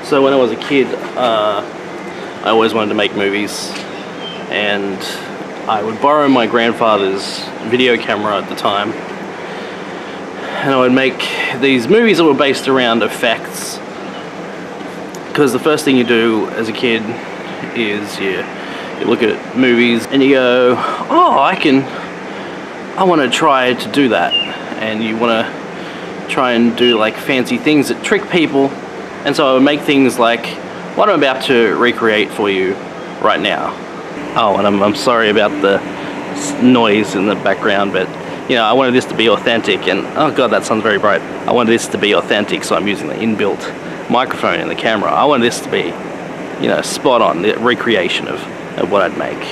So when I was a kid, I always wanted to make movies, and I would borrow my grandfather's video camera at the time, and I would make these movies that were based around effects, because the first thing you do as a kid is you look at movies and you go, oh, I want to try to do that, and you want to try and do like fancy things that trick people. And so I would make things like what I'm about to recreate for you right now. Oh, and I'm sorry about the noise in the background, but you know, I wanted this to be authentic, and oh god, that sounds very bright. I wanted this to be authentic, so I'm using the inbuilt microphone in the camera. I wanted this to be, you know, spot on, the recreation of what I'd make.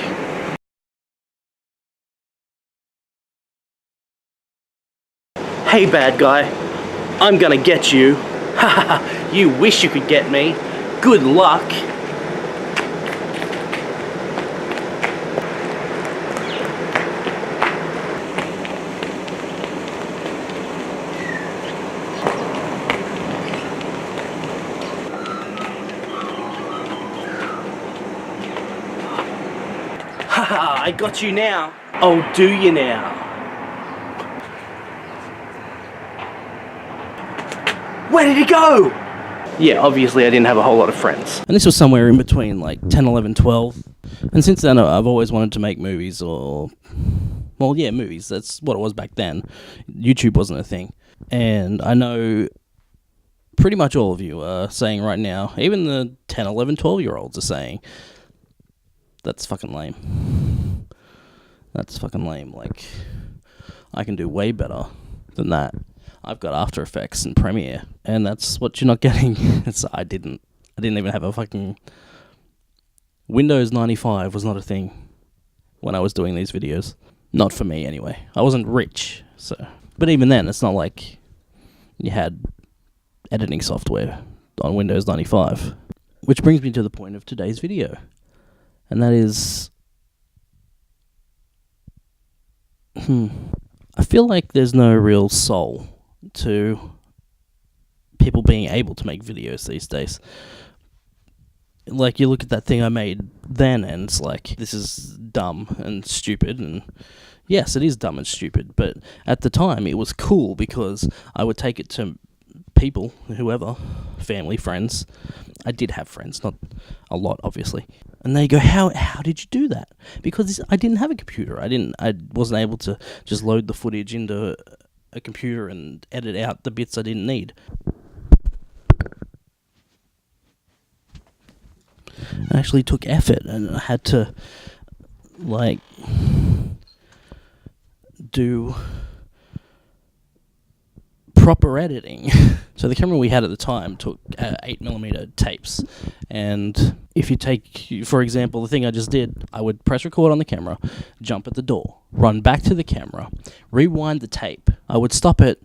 Hey bad guy, I'm gonna get you. Haha, you wish you could get me. Good luck. Haha, I got you now. Oh, do you now? Where did he go? Yeah, obviously I didn't have a whole lot of friends. And this was somewhere in between like 10, 11, 12. And since then I've always wanted to make movies, or... well, yeah, movies. That's what it was back then. YouTube wasn't a thing. And I know pretty much all of you are saying right now, even the 10, 11, 12-year-olds are saying, that's fucking lame. That's fucking lame. Like, I can do way better than that. I've got After Effects and Premiere, and that's what you're not getting. I didn't even have a fucking... Windows 95 was not a thing when I was doing these videos. Not for me, anyway. I wasn't rich, so... But even then, it's not like you had editing software on Windows 95. Which brings me to the point of today's video. And that is... I feel like there's no real soul to people being able to make videos these days. Like, you look at that thing I made then, and it's like, this is dumb and stupid, and yes, it is dumb and stupid, but at the time, it was cool because I would take it to people, whoever, family, friends. I did have friends, not a lot, obviously. And they go, how did you do that? Because I didn't have a computer. I wasn't able to just load the footage into a computer and edit out the bits I didn't need. It actually took effort, and I had to, like, do proper editing. So the camera we had at the time took 8mm tapes, and if you take, for example, the thing I just did, I would press record on the camera, jump at the door, run back to the camera, rewind the tape. I would stop it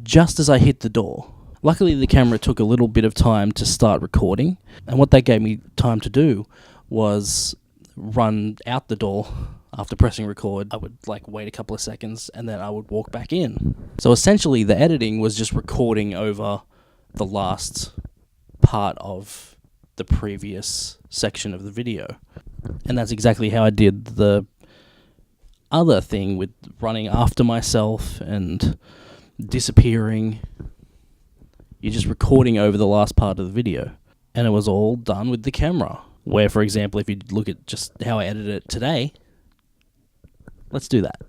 just as I hit the door. Luckily, the camera took a little bit of time to start recording, and what that gave me time to do was run out the door. After pressing record, I would like wait a couple of seconds, and then I would walk back in. So essentially, the editing was just recording over the last part of the previous section of the video. And that's exactly how I did the other thing with running after myself and disappearing. You're just recording over the last part of the video. And it was all done with the camera. Where, for example, if you look at just how I edited it today, let's do that.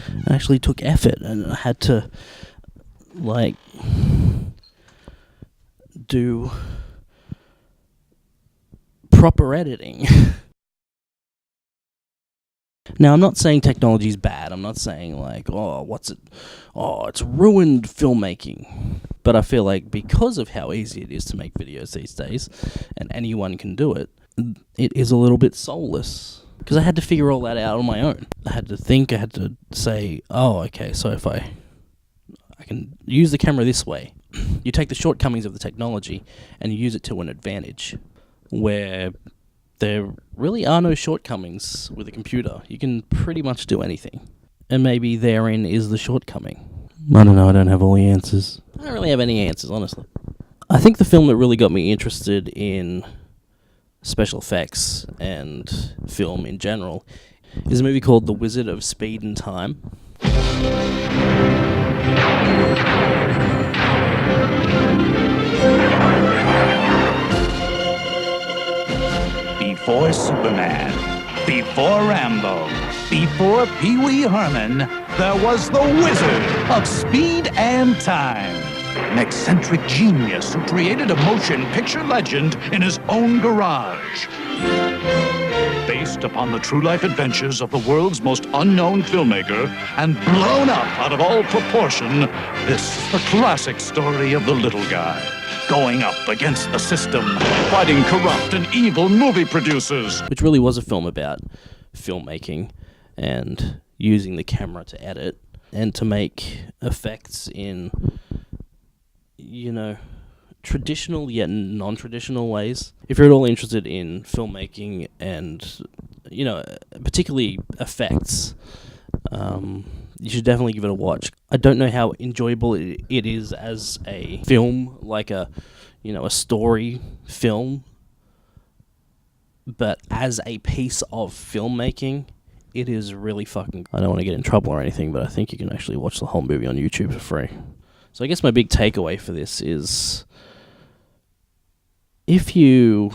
It actually took effort, and I had to, like, do proper editing. Now, I'm not saying technology's bad. I'm not saying, like, it's ruined filmmaking. But I feel like because of how easy it is to make videos these days, and anyone can do it, it is a little bit soulless. because I had to figure all that out on my own. I had to think, I had to say, oh, okay, so if I can use the camera this way, you take the shortcomings of the technology and you use it to an advantage, where there really are no shortcomings with a computer. You can pretty much do anything. And maybe therein is the shortcoming. I don't know, I don't have all the answers. I don't really have any answers, honestly. I think the film that really got me interested in special effects and film in general is a movie called The Wizard of Speed and Time. Before Superman, before Rambo, before Pee Wee Herman, there was the Wizard of Speed and Time. An eccentric genius who created a motion picture legend in his own garage. Based upon the true-life adventures of the world's most unknown filmmaker and blown up out of all proportion, this is the classic story of the little guy going up against the system, fighting corrupt and evil movie producers. Which really was a film about filmmaking and using the camera to edit and to make effects in, you know, traditional yet non-traditional ways. If you're at all interested in filmmaking and, you know, particularly effects, you should definitely give it a watch. I don't know how enjoyable it is as a film, like a story film, but as a piece of filmmaking, it is really fucking... I don't want to get in trouble or anything, but I think you can actually watch the whole movie on YouTube for free. So I guess my big takeaway for this is, if you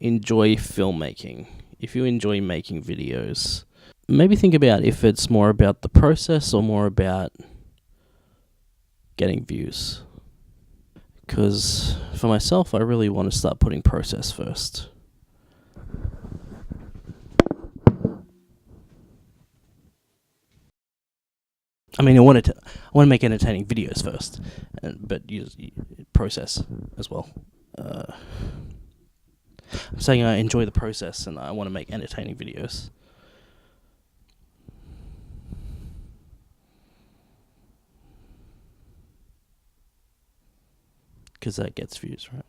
enjoy filmmaking, if you enjoy making videos, maybe think about if it's more about the process or more about getting views. Because for myself, I really want to start putting process first. I mean, I want to make entertaining videos first, but use process as well. I'm saying I enjoy the process and I want to make entertaining videos. Because that gets views, right?